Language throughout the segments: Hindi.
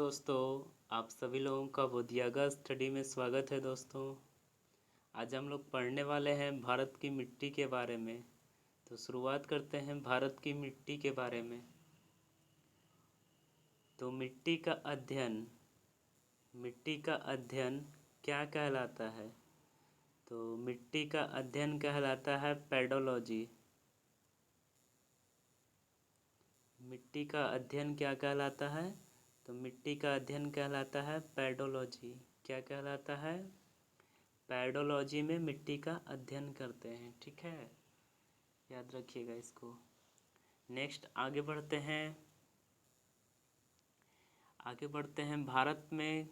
दोस्तों, आप सभी लोगों का बोधियागा स्टडी में स्वागत है। दोस्तों, आज हम लोग पढ़ने वाले हैं भारत की मिट्टी के बारे में। तो शुरुआत करते हैं भारत की मिट्टी के बारे में। तो मिट्टी का अध्ययन क्या कहलाता है? तो मिट्टी का अध्ययन कहलाता है पेडोलॉजी। मिट्टी का अध्ययन क्या कहलाता है? तो मिट्टी का अध्ययन कहलाता है पेडोलॉजी। क्या कहलाता है? पेडोलॉजी में मिट्टी का अध्ययन करते हैं। ठीक है, याद रखिएगा इसको। नेक्स्ट आगे बढ़ते हैं भारत में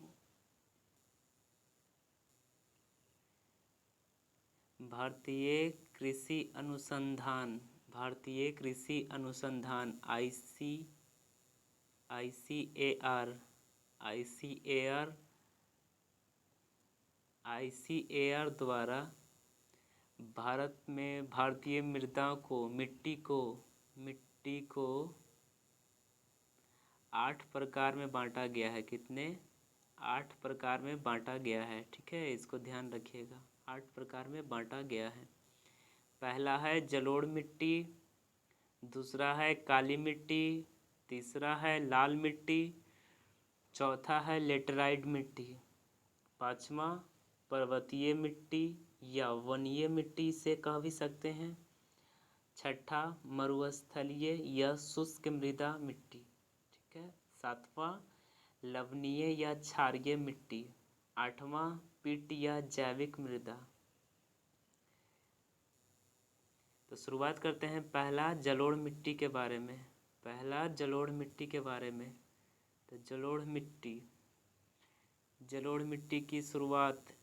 भारतीय कृषि अनुसंधान ICAR द्वारा भारत में भारतीय मिट्टी को 8 प्रकार में बांटा गया है। कितने? 8 प्रकार में बांटा गया है। ठीक है, इसको ध्यान रखिएगा। 8 प्रकार में बांटा गया है। पहला है जलोढ़ मिट्टी, दूसरा है काली मिट्टी, तीसरा है लाल मिट्टी, चौथा है लेटराइट मिट्टी, पांचवा पर्वतीय मिट्टी या वनीय मिट्टी से कह भी सकते हैं, छठा मरुस्थलीय या शुष्क मृदा मिट्टी। ठीक है, सातवां लवणीय या क्षारीय मिट्टी, आठवां पीट या जैविक मृदा। तो शुरुआत करते हैं पहला जलोढ़ मिट्टी के बारे में। तो जलोढ़ मिट्टी की शुरुआत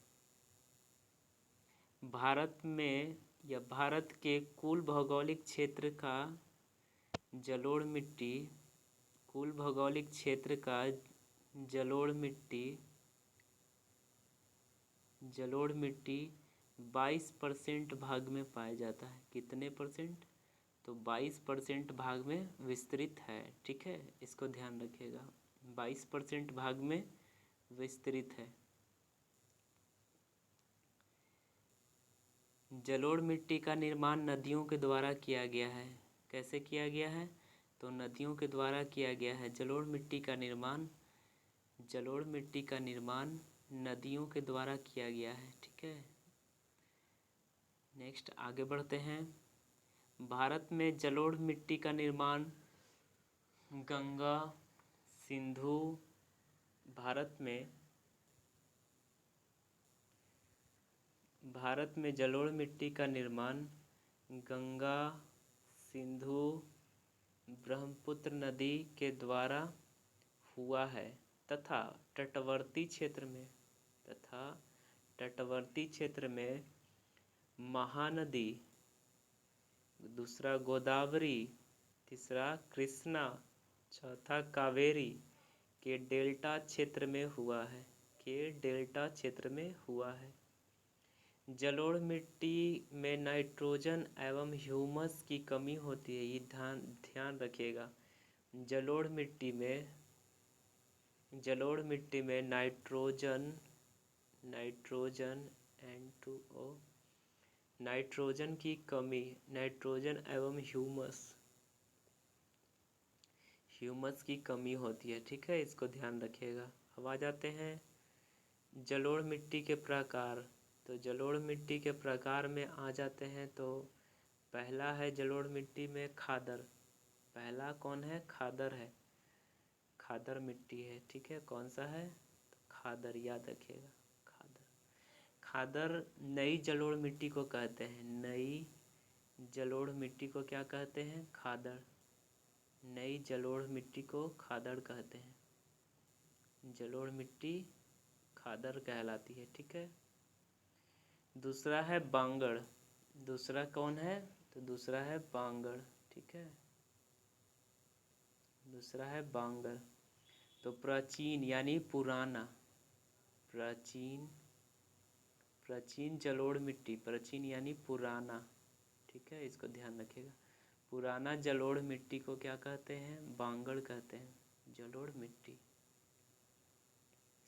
भारत में या भारत के कुल भौगोलिक क्षेत्र का जलोढ़ मिट्टी 22% भाग में पाया जाता है। कितने परसेंट? तो 22% भाग में विस्तृत है। ठीक है, इसको ध्यान रखिएगा। 22% भाग में विस्तृत है। जलोढ़ मिट्टी का निर्माण नदियों के द्वारा किया गया है। कैसे किया गया है? तो नदियों के द्वारा किया गया है। जलोढ़ मिट्टी का निर्माण नदियों के द्वारा किया गया है। ठीक है, नेक्स्ट आगे बढ़ते हैं। भारत में जलोढ़ मिट्टी का निर्माण गंगा, सिंधु भारत में जलोढ़ मिट्टी का निर्माण गंगा, सिंधु, ब्रह्मपुत्र नदी के द्वारा हुआ है तथा तटवर्ती क्षेत्र में महानदी, दूसरा गोदावरी, तीसरा कृष्णा, चौथा कावेरी के डेल्टा क्षेत्र में हुआ है। जलोढ़ मिट्टी में नाइट्रोजन एवं ह्यूमस की कमी होती है। ये ध्यान रखिएगा। जलोढ़ मिट्टी में नाइट्रोजन N2O नाइट्रोजन की कमी, नाइट्रोजन एवं ह्यूमस की कमी होती है। ठीक है, इसको ध्यान रखिएगा। अब आ जाते हैं जलोढ़ मिट्टी के प्रकार। तो जलोढ़ मिट्टी के प्रकार में आ जाते हैं। तो पहला है जलोढ़ मिट्टी में खादर। पहला कौन है? खादर है। खादर मिट्टी है। ठीक है, कौन सा है? तो खादर, याद रखिएगा। खादर नई जलोढ़ मिट्टी को कहते हैं। नई जलोढ़ मिट्टी को क्या कहते हैं? खादर। नई जलोढ़ मिट्टी को खादर कहते हैं। जलोढ़ मिट्टी खादर कहलाती है। ठीक है, दूसरा है बांगड़। दूसरा कौन है? तो दूसरा है बांगड़। ठीक है, दूसरा है बांगड़। तो प्राचीन यानी पुराना, प्राचीन जलोढ़ मिट्टी, प्राचीन यानी पुराना। ठीक है, इसको ध्यान रखिएगा। पुराना जलोढ़ मिट्टी को क्या कहते हैं? बांगड़ कहते हैं। जलोढ़ मिट्टी।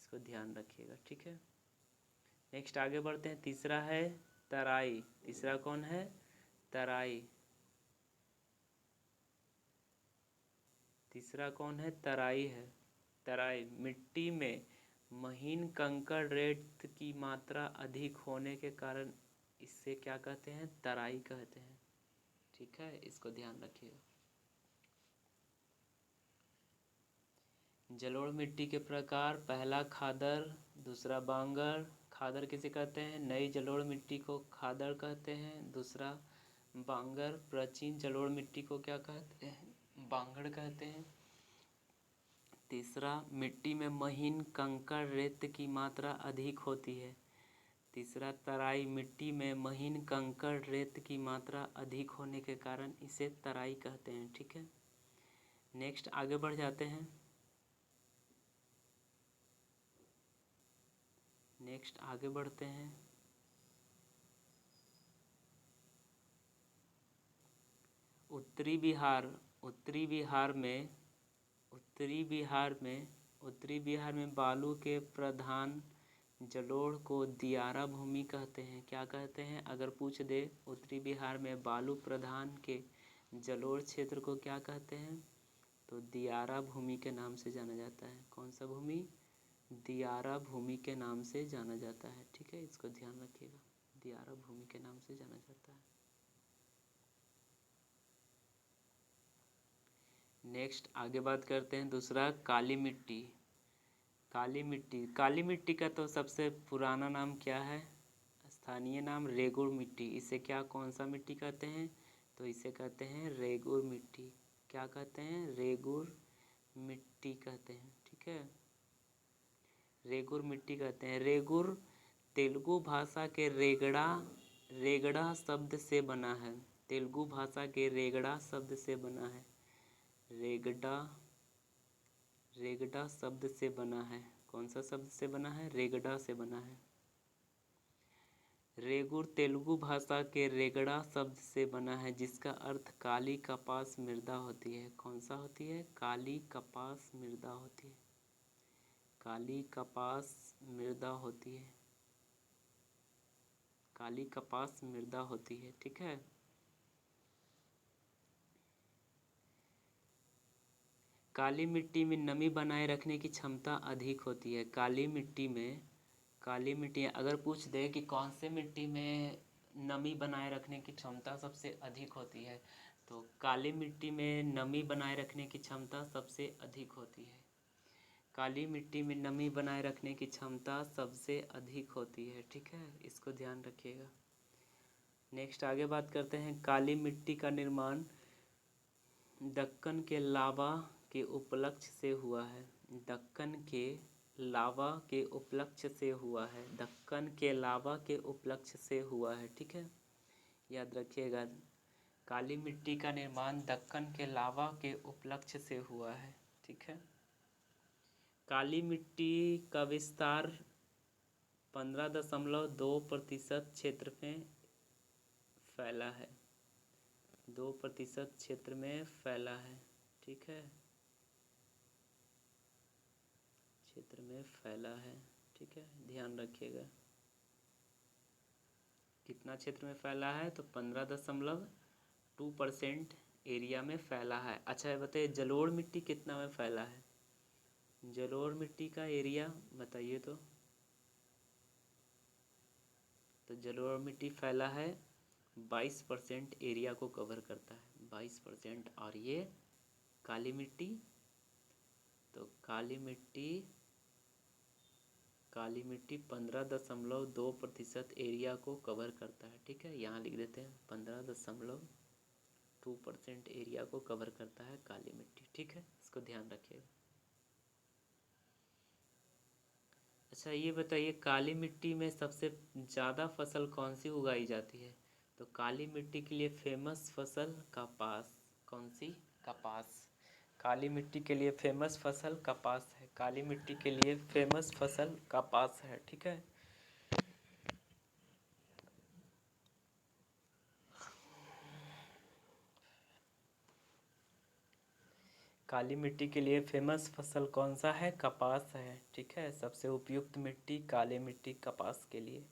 इसको ध्यान रखिएगा, ठीक है। नेक्स्ट आगे बढ़ते हैं। तीसरा है तराई। तीसरा कौन है? तराई। तीसरा कौन है? तराई है। तराई मिट्टी में महीन कंकड़ रेत की मात्रा अधिक होने के कारण इससे क्या कहते हैं? तराई कहते हैं, ठीक है, इसको ध्यान रखिएगा। जलोढ़ मिट्टी के प्रकार, पहला खादर, दूसरा बांगर। खादर किसे कहते हैं? नई जलोढ़ मिट्टी को खादर कहते हैं। दूसरा बांगर, प्राचीन जलोढ़ मिट्टी को क्या कहते हैं? बांगड़ कहते हैं। तीसरा, मिट्टी में महीन कंकड़ रेत की मात्रा अधिक होती है। तीसरा तराई, मिट्टी में महीन कंकड़ रेत की मात्रा अधिक होने के कारण इसे तराई कहते हैं, ठीक है। नेक्स्ट आगे बढ़ जाते हैं। नेक्स्ट आगे बढ़ते हैं। उत्तरी बिहार। उत्तरी बिहार में उत्तरी बिहार में बालू के प्रधान जलोढ़ को दियारा भूमि कहते हैं। क्या कहते हैं? अगर पूछ दे उत्तरी बिहार में बालू प्रधान के जलोढ़ क्षेत्र को क्या कहते हैं, तो दियारा भूमि के नाम से जाना जाता है। कौन सा भूमि? दियारा भूमि के नाम से जाना जाता है, ठीक है, इसको ध्यान रखिएगा। दियारा भूमि के नाम से जाना जाता है। नेक्स्ट आगे बात करते हैं। दूसरा काली मिट्टी। काली मिट्टी। काली मिट्टी का तो सबसे पुराना नाम क्या है? स्थानीय नाम रेगुर मिट्टी। इसे क्या, कौन सा मिट्टी कहते हैं? तो इसे कहते हैं रेगुर मिट्टी। क्या कहते हैं? रेगुर मिट्टी कहते हैं, ठीक है, रेगुर मिट्टी कहते हैं। रेगुर तेलुगु भाषा के रेगड़ा शब्द से बना है। तेलुगु भाषा के रेगड़ा शब्द से बना है। रेगड़ा शब्द से बना है। कौन सा शब्द से बना है? रेगड़ा से बना है। रेगुर तेलुगु भाषा के रेगड़ा शब्द से बना है, जिसका अर्थ काली कपास मृदा होती है। कौन सा होती है? काली कपास मृदा होती है। काली कपास मृदा होती है। काली कपास मृदा होती है, ठीक है। काली मिट्टी में नमी बनाए रखने की क्षमता अधिक होती है। काली मिट्टी अगर पूछ दे कि कौन से मिट्टी में नमी बनाए रखने की क्षमता सबसे अधिक होती है, तो काली मिट्टी में नमी बनाए रखने की क्षमता सबसे अधिक होती है। काली मिट्टी में नमी बनाए रखने की क्षमता सबसे अधिक होती है, ठीक है, इसको ध्यान रखिएगा। नेक्स्ट आगे बात करते हैं। काली मिट्टी का निर्माण दक्कन के लावा के उपलक्ष्य से हुआ है। दक्कन के लावा के उपलक्ष्य से हुआ है। दक्कन के लावा के उपलक्ष्य से हुआ है, ठीक है, याद रखिएगा। काली मिट्टी का निर्माण दक्कन के लावा के उपलक्ष्य से हुआ है, ठीक है। काली मिट्टी का विस्तार 15.2% क्षेत्र में फैला है। 2% क्षेत्र में फैला है, ठीक है, क्षेत्र में फैला है, ठीक है, ध्यान रखिएगा। कितना क्षेत्र में फैला है? तो 15.2% एरिया में फैला है। अच्छा बताइए, जलोढ़ मिट्टी कितना में फैला है? जलोढ़ मिट्टी का एरिया बताइए तो जलोढ़ मिट्टी फैला है 22% एरिया को कवर करता है, 22%। और ये काली मिट्टी, तो काली मिट्टी 15.2% एरिया को कवर करता है, ठीक है, यहाँ लिख देते हैं 15.2% एरिया को कवर करता है काली मिट्टी, ठीक है, इसको ध्यान रखिएगा। अच्छा ये बताइए, काली मिट्टी में सबसे ज़्यादा फसल कौन सी उगाई जाती है? तो काली मिट्टी के लिए फेमस फसल कपास। कौन सी? कपास। काली मिट्टी के लिए फेमस फसल कपास है। काली मिट्टी के लिए फेमस फसल कपास है, ठीक है। काली मिट्टी के लिए फेमस फसल कौन सा है? कपास है। ठीक है, सबसे उपयुक्त मिट्टी काली मिट्टी कपास के लिए।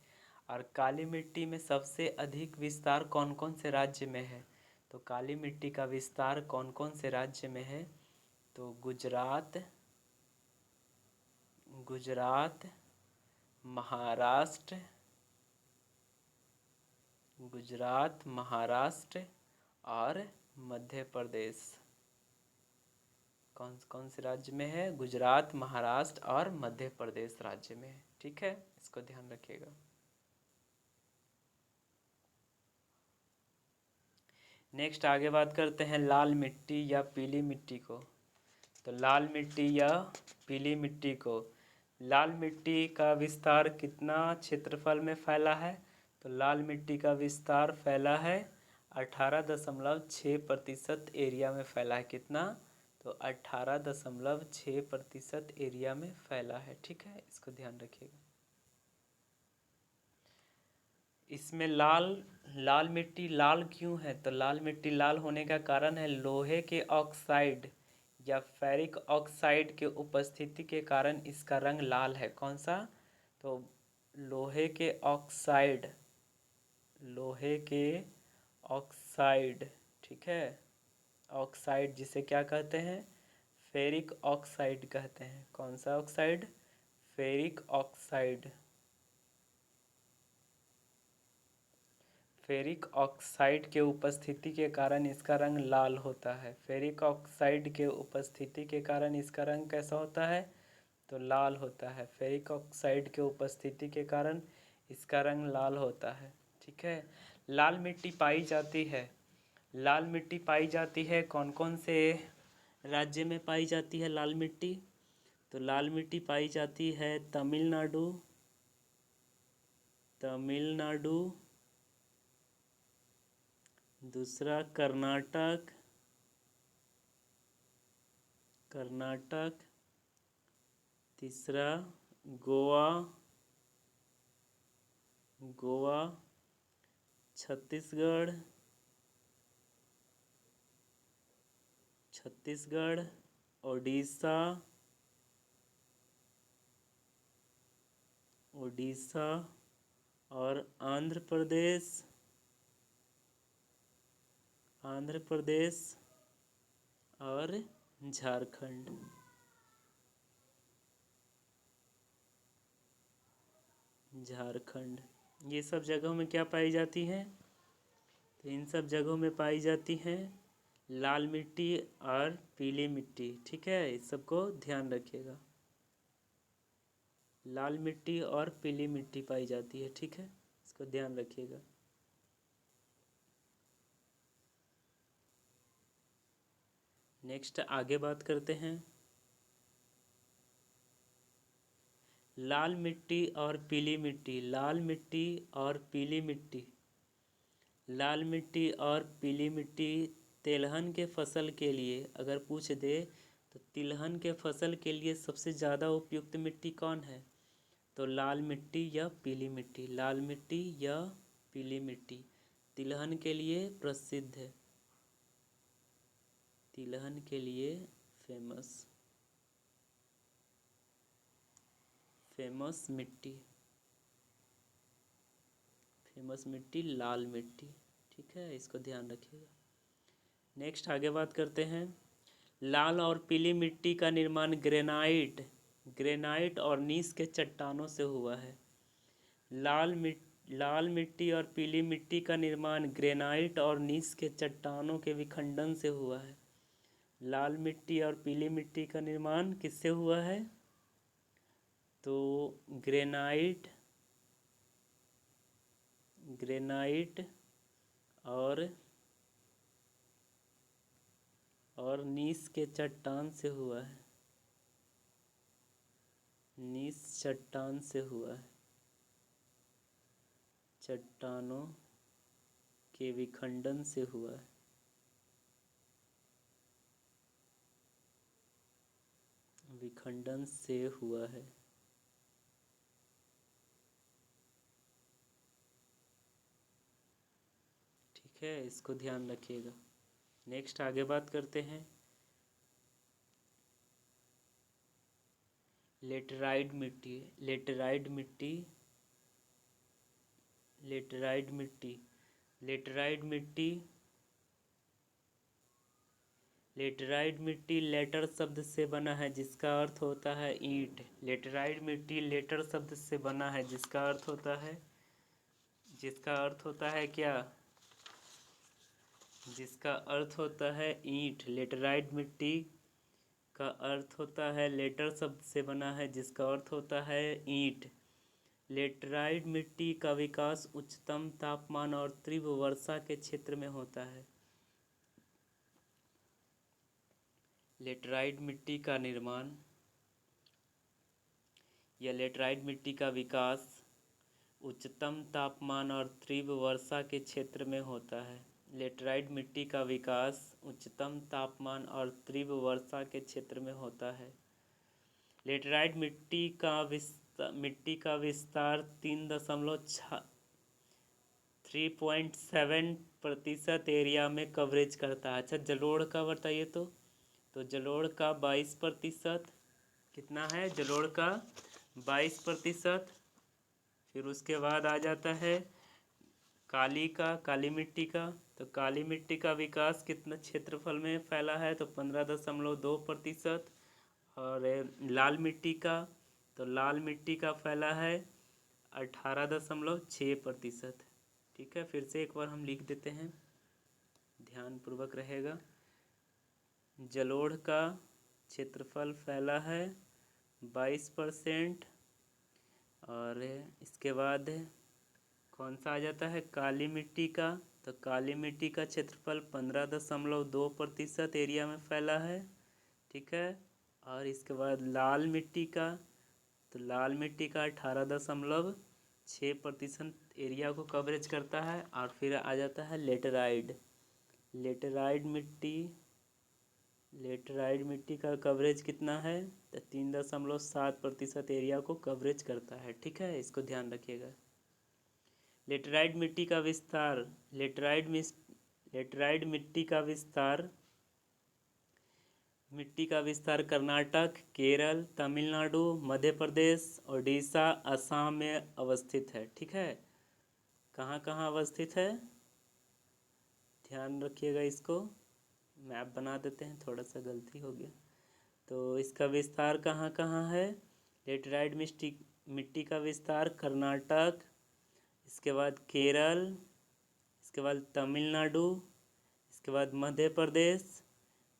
और काली मिट्टी में सबसे अधिक विस्तार कौन कौन से राज्य में है? तो काली मिट्टी का विस्तार कौन कौन से राज्य में है? तो गुजरात, महाराष्ट्र, और मध्य प्रदेश। कौन कौन से राज्य में है? गुजरात, महाराष्ट्र और मध्य प्रदेश राज्य में है। ठीक है, इसको ध्यान रखिएगा। नेक्स्ट आगे बात करते हैं लाल मिट्टी या पीली मिट्टी को। तो लाल मिट्टी या पीली मिट्टी को, लाल मिट्टी का विस्तार कितना क्षेत्रफल में फैला है? तो लाल मिट्टी का विस्तार फैला है 18.6% एरिया में फैला है। कितना? तो 18.6% एरिया में फैला है। ठीक है, इसको ध्यान रखिएगा। इसमें लाल मिट्टी लाल क्यों है? तो लाल मिट्टी लाल होने का कारण है लोहे के ऑक्साइड या फेरिक ऑक्साइड के उपस्थिति के कारण इसका रंग लाल है। कौन सा? तो लोहे के ऑक्साइड। ठीक है, ऑक्साइड जिसे क्या कहते हैं? फेरिक ऑक्साइड कहते हैं। कौन सा oxide? Ferric oxide. Ferric oxide के उपस्थिति के कारण इसका रंग लाल होता है। फेरिक ऑक्साइड के उपस्थिति के कारण इसका रंग कैसा होता है? तो लाल होता है। फेरिक ऑक्साइड के उपस्थिति के कारण इसका रंग लाल होता है। ठीक है, लाल मिट्टी पाई जाती है कौन कौन से राज्य में पाई जाती है लाल मिट्टी? तो लाल मिट्टी पाई जाती है तमिलनाडु, दूसरा कर्नाटक, तीसरा गोवा, छत्तीसगढ़, उड़ीसा और आंध्र प्रदेश और झारखंड। ये सब जगहों में क्या पाई जाती हैं? तो इन सब जगहों में पाई जाती हैं लाल मिट्टी और पीली मिट्टी। ठीक है, इस सबको ध्यान रखिएगा। लाल मिट्टी और पीली मिट्टी पाई जाती है। ठीक है, इसको ध्यान रखिएगा। नेक्स्ट आगे बात करते हैं लाल मिट्टी और पीली मिट्टी। लाल मिट्टी तिलहन के फसल के लिए अगर पूछ दे तो तिलहन के फसल के लिए सबसे ज़्यादा उपयुक्त मिट्टी कौन है? तो लाल मिट्टी या पीली मिट्टी तिलहन के लिए प्रसिद्ध है, तिलहन के लिए फेमस मिट्टी लाल मिट्टी। ठीक है, इसको ध्यान रखिएगा। नेक्स्ट आगे बात करते हैं लाल और पीली मिट्टी का निर्माण ग्रेनाइट और नीस के चट्टानों से हुआ है। लाल मिट्टी और पीली मिट्टी का निर्माण ग्रेनाइट और नीस के चट्टानों के विखंडन से हुआ है। लाल मिट्टी और पीली मिट्टी का निर्माण किससे हुआ है? तो ग्रेनाइट और नीस के चट्टान से हुआ है। चट्टानों के विखंडन से हुआ है। ठीक है, इसको ध्यान रखिएगा। नेक्स्ट आगे बात करते हैं लेटराइट मिट्टी, लेटराइट मिट्टी, लेटराइट मिट्टी, लेटराइट मिट्टी, लेटराइट मिट्टी लेटर शब्द से बना है जिसका अर्थ होता है ईंट। लेटराइट मिट्टी लेटर शब्द से बना है जिसका अर्थ होता है, जिसका अर्थ होता है क्या, जिसका अर्थ होता है ईंट। लेटराइट मिट्टी का अर्थ होता है, लेटर शब्द से बना है जिसका अर्थ होता है ईंट। लेटराइट मिट्टी का विकास उच्चतम तापमान और तीव्र वर्षा के क्षेत्र में होता है। लेटराइट मिट्टी का निर्माण या लेटराइट मिट्टी का विकास उच्चतम तापमान और तीव्र वर्षा के क्षेत्र में होता है। लेटराइट मिट्टी का विकास उच्चतम तापमान और तीव्र वर्षा के क्षेत्र में होता है। लेटराइट मिट्टी का विस्तार 3.7% एरिया में कवरेज करता है। अच्छा, जलोढ़ का बताइए तो जलोढ़ का 22%। कितना है जलोढ़ का? 22%। फिर उसके बाद आ जाता है काली मिट्टी का। तो काली मिट्टी का विकास कितना क्षेत्रफल में फैला है? तो 15.2%। और लाल मिट्टी का, तो लाल मिट्टी का फैला है 18.6%। ठीक है, फिर से एक बार हम लिख देते हैं, ध्यानपूर्वक रहेगा। जलोढ़ का क्षेत्रफल फैला है 22%। और इसके बाद कौन सा आ जाता है? काली मिट्टी का। तो काली मिट्टी का क्षेत्रफल 15.2% एरिया में फैला है। ठीक है, और इसके बाद लाल मिट्टी का, तो लाल मिट्टी का 18.6% एरिया को कवरेज करता है। और फिर आ जाता है लेटराइट। लेटराइट मिट्टी का कवरेज कितना है? तो 3.7% एरिया को कवरेज करता है। ठीक है, इसको ध्यान रखिएगा। लेटराइट मिट्टी का विस्तार, लेटराइट मिट्टी का विस्तार कर्नाटक, केरल, तमिलनाडु, मध्य प्रदेश, ओडिशा, असम में अवस्थित है। ठीक है, कहाँ कहाँ अवस्थित है? ध्यान रखिएगा, इसको मैप बना देते हैं, थोड़ा सा गलती हो गया। तो इसका विस्तार कहाँ कहाँ है? लेटराइट मिट्टी का विस्तार कर्नाटक, इसके बाद केरल, इसके बाद तमिलनाडु, इसके बाद मध्य प्रदेश,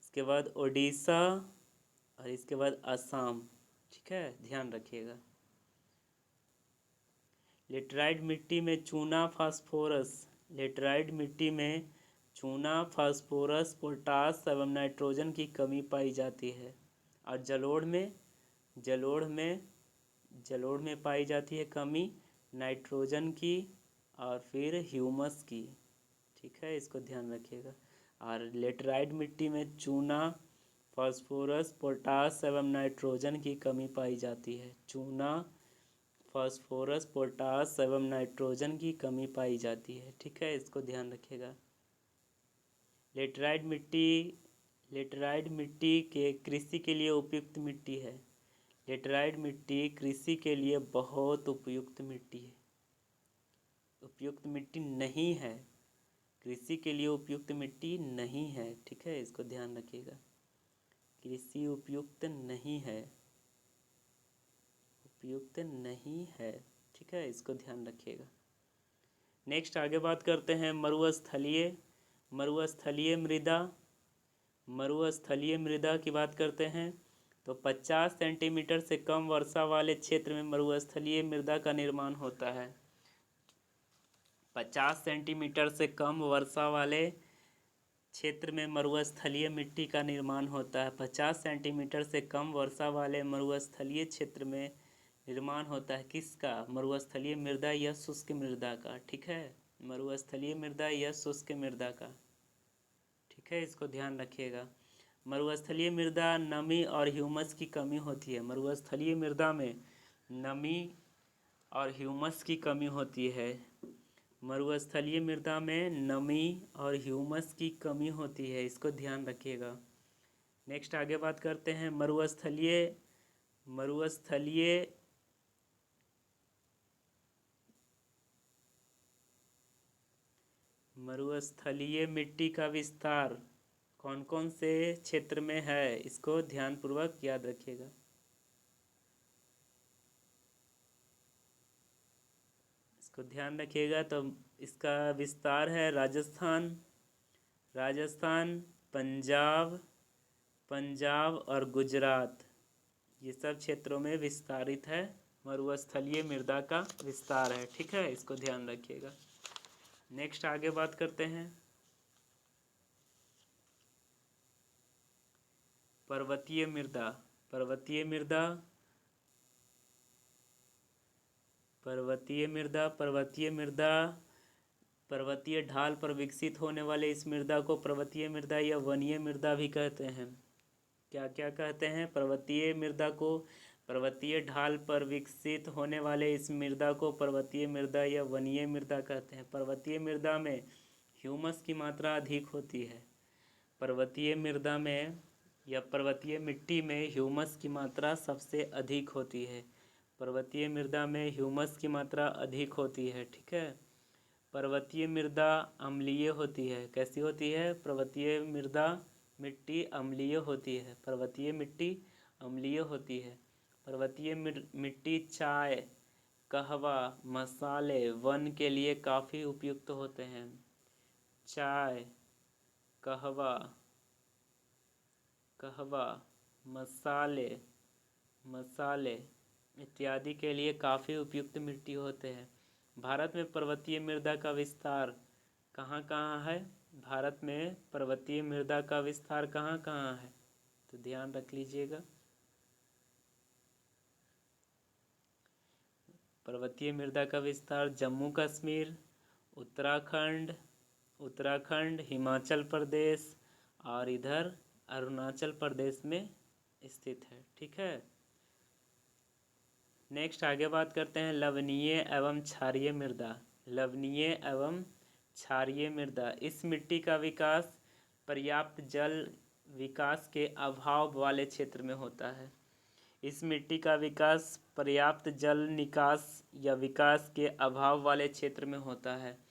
इसके बाद ओडिशा और इसके बाद असम। ठीक है, ध्यान रखिएगा। लेटराइट मिट्टी में चूना, फास्फोरस, लेटराइट मिट्टी में चूना, फास्फोरस, पोटास एवं नाइट्रोजन की कमी पाई जाती है। और जलोढ़ में पाई जाती है कमी नाइट्रोजन की और फिर ह्यूमस की। ठीक है, इसको ध्यान रखिएगा। और लेटराइट मिट्टी में चूना, फास्फोरस, पोटास एवं नाइट्रोजन की कमी पाई जाती है। चूना, फास्फोरस, पोटास एवं नाइट्रोजन की कमी पाई जाती है। ठीक है, इसको ध्यान रखिएगा। लेटराइट मिट्टी के कृषि के लिए उपयुक्त मिट्टी है। लेटराइट मिट्टी कृषि के लिए बहुत उपयुक्त मिट्टी है। उपयुक्त मिट्टी नहीं है, कृषि के लिए उपयुक्त मिट्टी नहीं है। ठीक है, इसको ध्यान रखिएगा। कृषि उपयुक्त नहीं है, उपयुक्त नहीं है। ठीक है, इसको ध्यान रखिएगा। नेक्स्ट आगे बात करते हैं मरुस्थलीय मृदा की बात करते हैं। तो 50 सेंटीमीटर से कम वर्षा वाले क्षेत्र में मरुस्थलीय मृदा का निर्माण होता है। 50 सेंटीमीटर से कम वर्षा वाले क्षेत्र में मरुस्थलीय मिट्टी का निर्माण होता है। 50 सेंटीमीटर से कम वर्षा वाले मरुस्थलीय क्षेत्र में निर्माण होता है किसका? मरुस्थलीय मृदा या शुष्क मृदा का। ठीक है, मरुस्थलीय मृदा या शुष्क मृदा का। ठीक है, इसको ध्यान रखिएगा। मरुस्थलीय मृदा नमी और ह्यूमस की कमी होती है। मरुस्थलीय मृदा में नमी और ह्यूमस की कमी होती है। मरुस्थलीय मृदा में नमी और ह्यूमस की कमी होती है, इसको ध्यान रखिएगा। नेक्स्ट आगे बात करते हैं मरुस्थलीय मरुस्थलीय मिट्टी का विस्तार कौन कौन से क्षेत्र में है, इसको ध्यानपूर्वक याद रखिएगा। इसको ध्यान रखिएगा। तो इसका विस्तार है राजस्थान, पंजाब और गुजरात, ये सब क्षेत्रों में विस्तारित है। मरुस्थलीय मृदा का विस्तार है, ठीक है, इसको ध्यान रखिएगा। नेक्स्ट आगे बात करते हैं पर्वतीय मृदा। पर्वतीय ढाल पर विकसित होने वाले इस मृदा को पर्वतीय मृदा या वनीय मृदा भी कहते हैं। क्या क्या कहते हैं? पर्वतीय मृदा को, पर्वतीय ढाल पर विकसित होने वाले इस मृदा को पर्वतीय मृदा या वनीय मृदा कहते हैं। पर्वतीय मृदा में ह्यूमस की मात्रा अधिक होती है। पर्वतीय मृदा में या पर्वतीय मिट्टी में ह्यूमस की मात्रा सबसे अधिक होती है। पर्वतीय मृदा में ह्यूमस की मात्रा अधिक होती है, ठीक है। पर्वतीय मृदा अम्लीय होती है। कैसी होती है? पर्वतीय मृदा मिट्टी अम्लीय होती है। पर्वतीय मिट्टी अम्लीय होती है। पर्वतीय मिट्टी चाय, कहवा, मसाले, वन के लिए काफ़ी उपयुक्त होते हैं। चाय, कहवा, मसाले इत्यादि के लिए काफ़ी उपयुक्त मिट्टी होते हैं। भारत में पर्वतीय मृदा का विस्तार कहाँ कहाँ है? भारत में पर्वतीय मृदा का विस्तार कहाँ कहाँ है? तो ध्यान रख लीजिएगा। पर्वतीय मृदा का विस्तार जम्मू कश्मीर, उत्तराखंड, हिमाचल प्रदेश और इधर अरुणाचल प्रदेश में स्थित है, ठीक है। नेक्स्ट आगे बात करते हैं लवणीय एवं क्षारीय मृदा। इस मिट्टी का विकास पर्याप्त जल विकास के अभाव वाले क्षेत्र में होता है। इस मिट्टी का विकास पर्याप्त जल निकास या विकास के अभाव वाले क्षेत्र में होता है।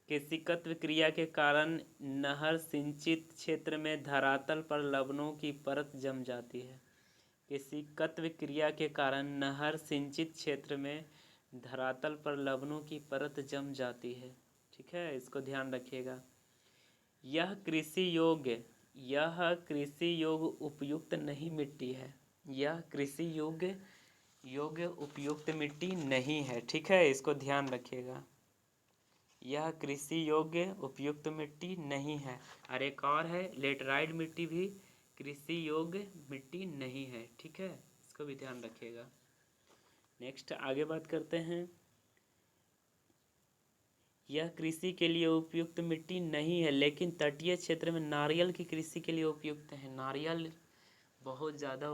केशिकत्व क्रिया के कारण नहर सिंचित क्षेत्र में धरातल पर लवणों की परत जम जाती है। केशिकत्व क्रिया के कारण नहर सिंचित क्षेत्र में धरातल पर लवणों की परत जम जाती है, ठीक है, इसको ध्यान रखिएगा। यह कृषि योग्य उपयुक्त नहीं मिट्टी है। यह कृषि योग्य उपयुक्त मिट्टी नहीं है, ठीक है, इसको ध्यान रखिएगा। यह कृषि योग्य उपयुक्त मिट्टी नहीं है। और एक और है लेटराइट मिट्टी भी कृषि योग्य मिट्टी नहीं है, ठीक है, इसको भी ध्यान रखिएगा। नेक्स्ट आगे बात करते हैं। यह कृषि के लिए उपयुक्त मिट्टी नहीं है, लेकिन तटीय क्षेत्र में नारियल की कृषि के लिए उपयुक्त है। नारियल बहुत ज़्यादा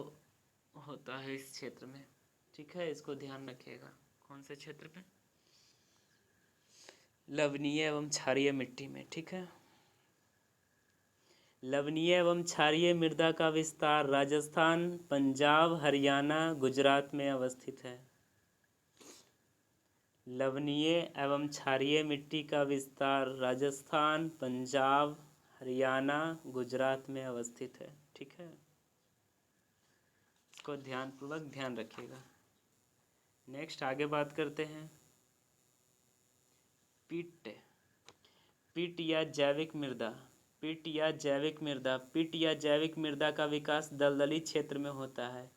होता है इस क्षेत्र में, ठीक है, इसको ध्यान रखिएगा। कौन से क्षेत्र में? लवणीय एवं क्षारीय मिट्टी में, ठीक है। लवणीय एवं क्षारीय मृदा का विस्तार राजस्थान, पंजाब, हरियाणा, गुजरात में अवस्थित है। लवणीय एवं क्षारीय मिट्टी का विस्तार राजस्थान, पंजाब, हरियाणा, गुजरात में अवस्थित है, ठीक है, इसको ध्यानपूर्वक ध्यान रखिएगा। नेक्स्ट आगे बात करते हैं पिट या जैविक मृदा का विकास दलदली क्षेत्र में होता है।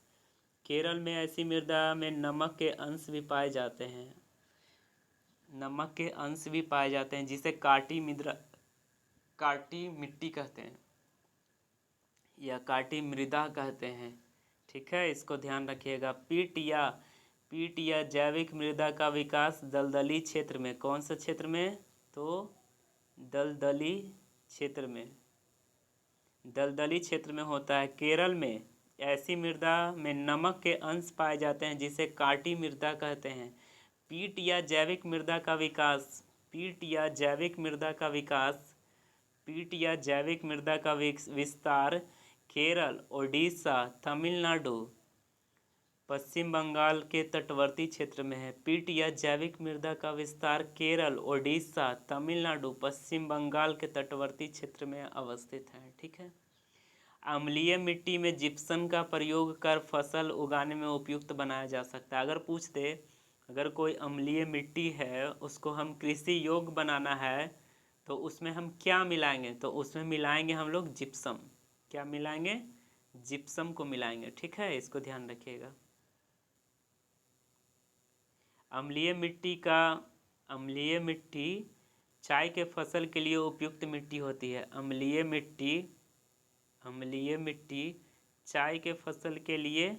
केरल में ऐसी मृदा में नमक के अंश भी पाए जाते हैं, जिसे काटी मिट्टी कहते हैं या काटी मृदा कहते हैं, ठीक है, इसको ध्यान रखिएगा। पीट या जैविक मृदा का विकास दलदली क्षेत्र में, कौन सा क्षेत्र में? तो दलदली क्षेत्र में होता है। केरल में ऐसी मृदा में नमक के अंश पाए जाते हैं, जिसे काटी मृदा कहते हैं। पीट या जैविक मृदा का विस्तार केरल, ओडिशा, तमिलनाडु, पश्चिम बंगाल के तटवर्ती क्षेत्र में है। पीट या जैविक मृदा का विस्तार केरल, ओडिशा, तमिलनाडु, पश्चिम बंगाल के तटवर्ती क्षेत्र में अवस्थित है। ठीक है। अम्लीय मिट्टी में जिप्सम का प्रयोग कर फसल उगाने में उपयुक्त बनाया जा सकता है। अगर पूछ दे, अगर कोई अम्लीय मिट्टी है उसको हम कृषि योग्य बनाना है तो उसमें हम क्या मिलाएंगे, तो उसमें मिलाएंगे हम लोग जिप्सम। क्या मिलाएंगे? जिप्सम को मिलाएंगे। ठीक है, इसको ध्यान रखिएगा। अम्लीय मिट्टी चाय के फसल के लिए उपयुक्त मिट्टी होती है। अम्लीय मिट्टी चाय के फसल के लिए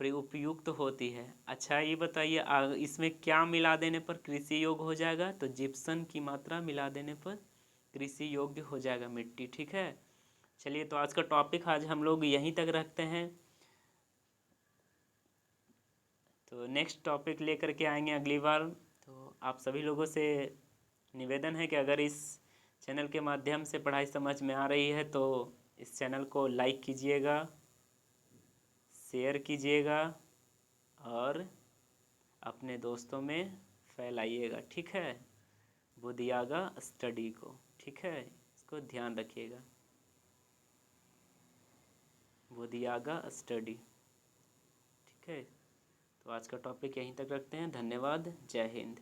उपयुक्त होती है। अच्छा ये बताइए, इसमें क्या मिला देने पर कृषि योग्य हो जाएगा? तो जिप्सम की मात्रा मिला देने पर कृषि योग्य हो जाएगा मिट्टी। ठीक है। चलिए, तो आज का टॉपिक आज हम लोग यहीं तक रखते हैं। तो नेक्स्ट टॉपिक लेकर के आएंगे अगली बार। तो आप सभी लोगों से निवेदन है कि अगर इस चैनल के माध्यम से पढ़ाई समझ में आ रही है तो इस चैनल को लाइक कीजिएगा, शेयर कीजिएगा और अपने दोस्तों में फैलाइएगा। ठीक है, बुधियागा स्टडी को। ठीक है, इसको ध्यान रखिएगा, बुधियागा स्टडी। ठीक है, तो आज का टॉपिक यहीं तक रखते हैं। धन्यवाद। जय हिंद।